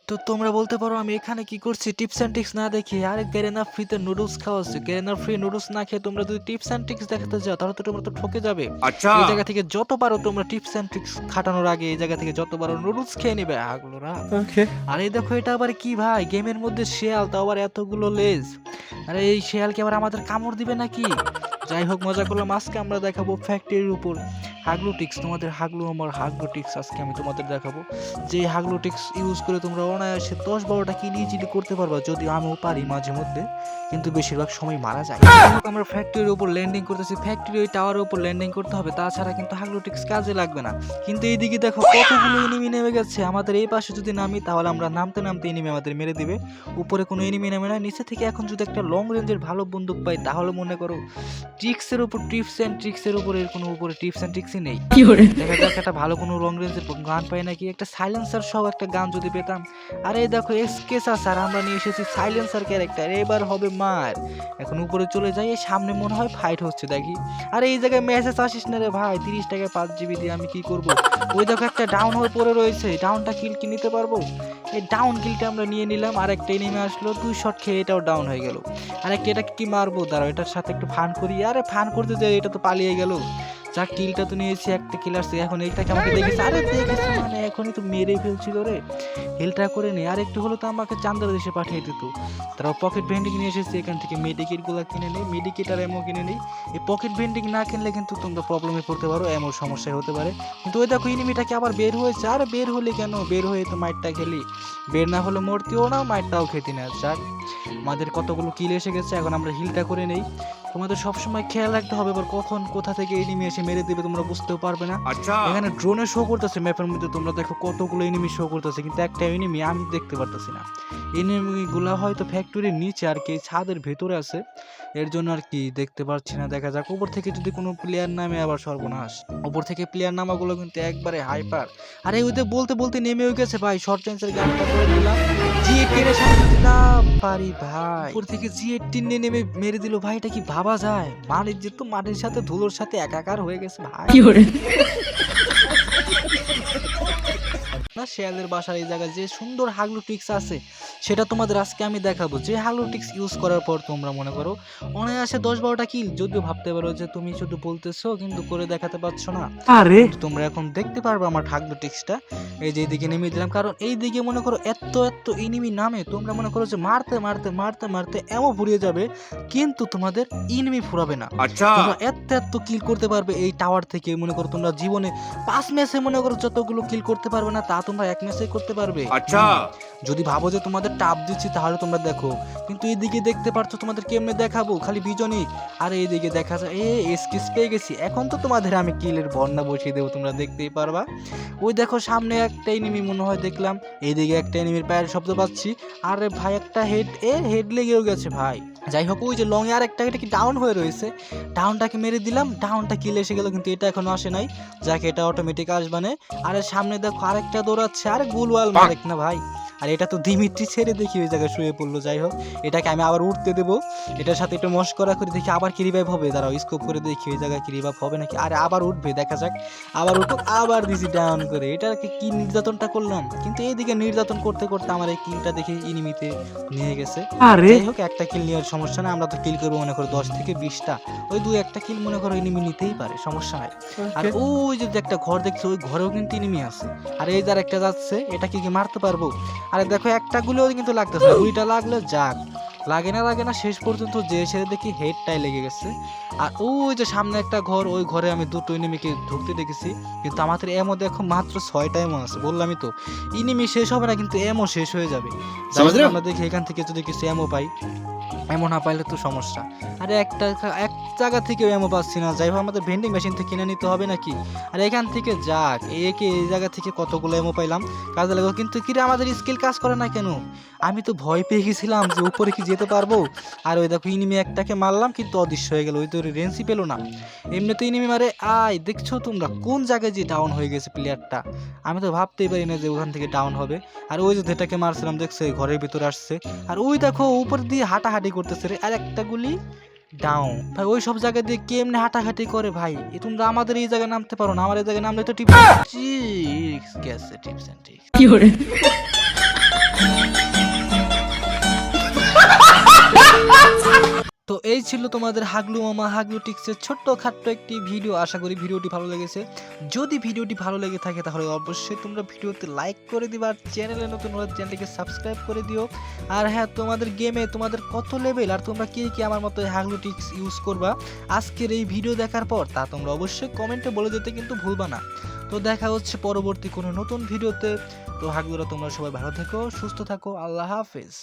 তো তোমরা বলতে পারো আমি এখানে কি করছি টিপস অ্যান্ড ট্রিক্স না দেখে, আরে গেরেনা ফ্রিতে নুডলস খাওয়াচ্ছে। গেরেনা ফ্রি নুডলস না খেয়ে তোমরা যদি টিপস অ্যান্ড ট্রিক্স দেখাতে যাও তাহলে তো তোমরা তো ঠকে যাবে। अच्छा। এই জায়গা থেকে যত পারো তোমরা টিপস অ্যান্ড ট্রিক্স খাটানোর আগে এই জায়গা থেকে যত পারো নুডলস খেয়ে নেবে আগলোরা। ओके। আরে দেখো এটা আবার কি ভাই, গেমের মধ্যে শেয়াল, তাও আবার এতগুলো লেজ। আরে এই শেয়াল কি আবার আমাদের কামড় দিবে নাকি? যাই হোক, মজা করলাম। আজকে আমরা দেখাবো ফ্যাক্টরির উপর হাগলুটিক্স, তোমাদের হাগলু আমার হাগলুটিক্স আজকে আমি তোমাদের দেখাবো। যে হাগলুটিক্স ইউজ করে তোমরা অনায়াসে 10-12টা কিল ইজিলি করতে পারবা, যদিও আমিও পারি মাঝে মধ্যে, কিন্তু বেশিরভাগ সময় মারা যায়। যাই হোক, আমরা ফ্যাক্টরির উপর ল্যান্ডিং করতেছি, ফ্যাক্টরি ওই টাওয়ারের উপর ল্যান্ডিং করতে হবে, তাছাড়া কিন্তু হাগলুটিক্স কাজে লাগবে না। কিন্তু এইদিকে দেখো কতগুলো এনিমি নেমে গেছে। আমাদের এই পাশে যদি নামি তাহলে আমরা নামতে নামতে এনিমি আমাদের মেরে দিবে। উপরে কোনো এনিমি নামে না, নিচে থেকে এখন যদি একটা লং রেঞ্জের ভালো বন্দুক পাই তাহলে মনে করো ট্রিক্সের উপর টিপস অ্যান্ড ট্রিক্সের উপরে কোনো উপরে টিপস অ্যান্ড ট্রিক্সই নেই। দেখা যাক একটা ভালো কোনো লং রেঞ্জের গান পাই নাকি, একটা সাইলেন্সার সহ একটা গান যদি পেতাম। আরে দেখো এসকেসা স্যার, আমরা নিয়ে এসেছি সাইলেন্সার ক্যারেক্টার, এবার হবে মার। এখন উপরে চলে যাই, এই সামনে মনে হয় ফাইট হচ্ছে দেখি। আরে এই জায়গায় মেসেজ আসিস না রে ভাই, 30 টাকায় 5 জিবি দিয়ে আমি কি করব? ওই দেখো একটা ডাউন হয়ে পড়ে রয়েছে, ডাউনটা কিল কি নিতে পারবো? এই ডাউন কিলটা আমরা নিয়ে নিলাম। আর একটা এনিমি আসলো, 2 শট খেয়ে এটাও ডাউন হয়ে গেল। আরেকটা এটা কি মারবো, দাঁড়াও এটার সাথে একটু ফান করি। আরে ফান করতে যাই এটা তো পালিয়ে গেল। যাক, কিলটা তো নিয়েছি, একটা কিল আসছে। এখন এইটাকে আমাকে দেখেছে, আরে দেখেছি মানে এখনই তো মেরে ফেলছিল রে। হিলটা করে নে, আর একটু হলো তো আমাকে চান্দার দেশে পাঠিয়ে দিত। তারাও পকেট ভেন্ডিং নিয়ে এসেছি, এখান থেকে মেডিকেটগুলো কিনে নেই, মেডিকেট আর এমও কিনে নেই। এই পকেট ভেন্ডিং না কিনলে কিন্তু তোমরা প্রবলেমে পড়তে পারো, এমন সমস্যায় হতে পারে। কিন্তু ওই দেখো এনিমিটাকে আবার বের হয়েছে। আর বের হলে কেন, বের হয়ে তো মাইটটা খেলি, বের না হলে মরতেও না, মাইটটাও খেতি না। যাক, আমাদের কতগুলো কিল এসে গেছে, এখন আমরা হিলটা করে নেই। তোমাদের সবসময় খেয়াল রাখতে হবে এবার কখন কোথা থেকে এনিমি এসে মেরে দেবে তোমরা বুঝতেও পারবে না। अच्छा। এখানে ড্রোনে শো করতেছে ম্যাপের মধ্যে, তোমরা দেখো কতগুলো এনিমি শো করতেছে, কিন্তু একটা এনিমি আমি দেখতে পারতেছি না। এনিমিগুলো হয়তো ফ্যাক্টরির নিচে আর কি ছাদের ভেতরে আছে, এর জন্য আর কি দেখতে পাচ্ছি না। দেখা যাক, উপর থেকে যদি কোনো প্লেয়ার নামে আবার সর্বনাশ। উপর থেকে প্লেয়ার নামাগুলো কিন্তু একবারে হাইপার। আরে ওদের বলতে বলতে নেমেও গেছে ভাই, শর্ট রেঞ্জের গানটা করে দিলাম, জি18 এর সামনে যদি না পারি ভাই, উপর থেকে জি18 নিয়ে নেমে মেরে দিল ভাই, এটা কি ভাবা যায়? মাটির যে তো মাটির সাথে ধুলোর সাথে একাকার হয়ে গেছে ভাই। না, শেয়ালের বাসার এই জায়গায় যে সুন্দর হাগলু ট্রিক্স আছে সেটা তোমাদের আজকে আমি দেখাবো। যে হাগলু ট্রিক্স ইউজ করার পর তোমরা মনে করো অনায়াসে 10-12টা কিল, যদিও ভাবতে পারো যে তুমি শুধু বলতেছো কিন্তু করে দেখাতে পারছো না। अरे। কিন্তু তোমরা এখন দেখতে পারবে আমার হাগলু ট্রিক্সটা। এই যে এইদিকে নেমে দিলাম, কারণ এই দিকে মনে করো এত এত এনিমি নামে, তোমরা মনে করো যে মারতে মারতে মারতে মারতে এমন ফুরিয়ে যাবে, কিন্তু তোমাদের এনিমি ফুরাবে না। अच्छा। তোমরা এত এত কিল করতে পারবে এই টাওয়ার থেকে। মনে করো তোমরা জীবনে 5 ম্যাচে মনে করো যতগুলো কিল করতে পারবে না তা তোমরা 1 ম্যাচে করতে পারবে। अच्छा। যদি ভাবো যে তোমাদের টাপ দিচ্ছি তাহলে তোমরা দেখো, কিন্তু এইদিকে দেখতে পারছো তোমাদের কেমনে দেখাবো, খালি বিজনই। আর এইদিকে দেখা যায় এসকিস পেয়ে গেছি, এখন তো তোমাদের আমি কিলের বন্যা বসিয়ে দেবো, তোমরা দেখতেই পারবা। ওই দেখো সামনে একটা এনিমি মনে হয় দেখলাম, এইদিকে একটা এনিমির পায়ের শব্দ পাচ্ছি। আরে ভাই একটা হেড লেগেও গেছে ভাই। যাই হোক, ওই যে লং এ আর একটা এটা কি ডাউন হয়ে রয়েছে, ডাউনটাকে মেরে দিলাম, ডাউনটা কিল এসে গেল, কিন্তু এটা এখনো আসে নাই। যাকে এটা অটোমেটিক আসবানে। আরে সামনে দেখো আরেকটা দৌড়াচ্ছে, আরে গুলওয়াল মারেক না ভাই। আর এটা তো দিমিত্রি ছেড়ে দেখি ওই জায়গায় শুয়ে পড়লো। যাই হোক, এটাকে আমি আবার উঠতে দেবো, এটার সাথে একটু মস্করা করে দেখি আবার কি রিভাইভ হবে। দাঁড়াও স্কোপ করে দেখি ওই জায়গায় কি রিভাইভ হবে নাকি। আরে আবার উঠবে, দেখা যাক। আবার উঠুক, আবার দিছি ডাউন করে। এটাকে কি নির্যাতনটা করলাম, কিন্তু এইদিকে নির্যাতন করতে করতে আমার এই কিলটা দেখে ইনিমিতে নিয়ে গেছে। अरे। যাই হোক, একটা কিল নেওয়ার সমস্যা না, আমরা তো কিল করবো মনে করো 10 থেকে 20টা, ওই 2-1টা কিল মনে করো এনিমি নিতেই পারে, সমস্যা নাই। আর ওই যে একটা ঘর দেখছো, ওই ঘরেও কিন্তু এনিমি আছে। আর এই যার একটা যাচ্ছে, এটা কি মারতে পারবো? আরে দেখো একটা গুলিও কিন্তু লাগতেছে না, 2টা লাগলে যাক, লাগে না শেষ পর্যন্ত যে ছেড়ে দেখি হেডটাই লেগে গেছে। আর ওই যে সামনে একটা ঘর, ওই ঘরে আমি 2টো এনিমিকে ঢুকতে দেখেছি, কিন্তু আমাদের এমো দেখো মাত্র 6টা এমো আছে। বললামই তো এনিমি শেষ হবে না, কিন্তু এমো শেষ হয়ে যাবে। আমরা দেখি এখান থেকে যদি কিছু এমো পাই, এমন না পাইলে তো সমস্যা। আরে এক জায়গা থেকেও এমন পাচ্ছি না। যাই হোক, আমাদের ভেন্ডিং মেশিন থেকে কিনে নিতে হবে নাকি। আর এখান থেকে যাক, এই জায়গা থেকে কতগুলো এমো পাইলাম, কাজে লাগলো। কিন্তু কিরে আমাদের স্কিল কাজ করে না কেন? আমি তো ভয় পেয়ে গেছিলাম যে উপরে কি যেতে পারবো। আর ওই দেখো ইনিমি একটাকে মারলাম, কিন্তু অদৃশ্য হয়ে গেল, ওই তো রেঞ্জই পেলো না। এমনি তো ইনিমি মারে। দেখছো তোমরা কোন জায়গায় যে ডাউন হয়ে গেছে প্লেয়ারটা, আমি তো ভাবতেই পারি না যে ওখান থেকে ডাউন হবে। আর ওই যে যেটাকে মারছিলাম দেখছে ঘরের ভিতরে আসছে। আর ওই দেখো উপর দিয়ে হাঁটাহাঁটি করতেছে রে, আর একটা গুলি ডাউন। ভাই ওই সব জায়গা দিয়ে কেমনে হাঁটাহাঁটি করে ভাই? তোমরা আমাদের এই জায়গায় নামতে পারো না, আমার এই জায়গায় নামলে তো টিপস গেছে টিপস এন্ড ট্রিক্স। এই ছিল তোমাদের হাগলু মামা হাগলু টিক্সের ছোট্ট খাট্ট একটি ভিডিও। আশা করি ভিডিওটি ভালো লেগেছে। যদি ভিডিওটি ভালো লেগে থাকে তাহলে অবশ্যই তোমরা ভিডিওতে লাইক করে দিবা, আর চ্যানেলে নতুন হলে চ্যানেলটিকে সাবস্ক্রাইব করে দিও। আর হ্যাঁ, তোমাদের গেমে তোমাদের কত লেভেল আর তোমরা কি আমার মতো হাগলু টিক্স ইউজ করবা আজকের এই ভিডিও দেখার পর তা তোমরা অবশ্যই কমেন্টে বলে যেতে কিন্তু ভুলবা না। তো দেখা হচ্ছে পরবর্তী কোনো নতুন ভিডিওতে। তো হাগলুরা তোমরা সবাই ভালো থেকো, সুস্থ থাকো, আল্লাহ হাফেজ।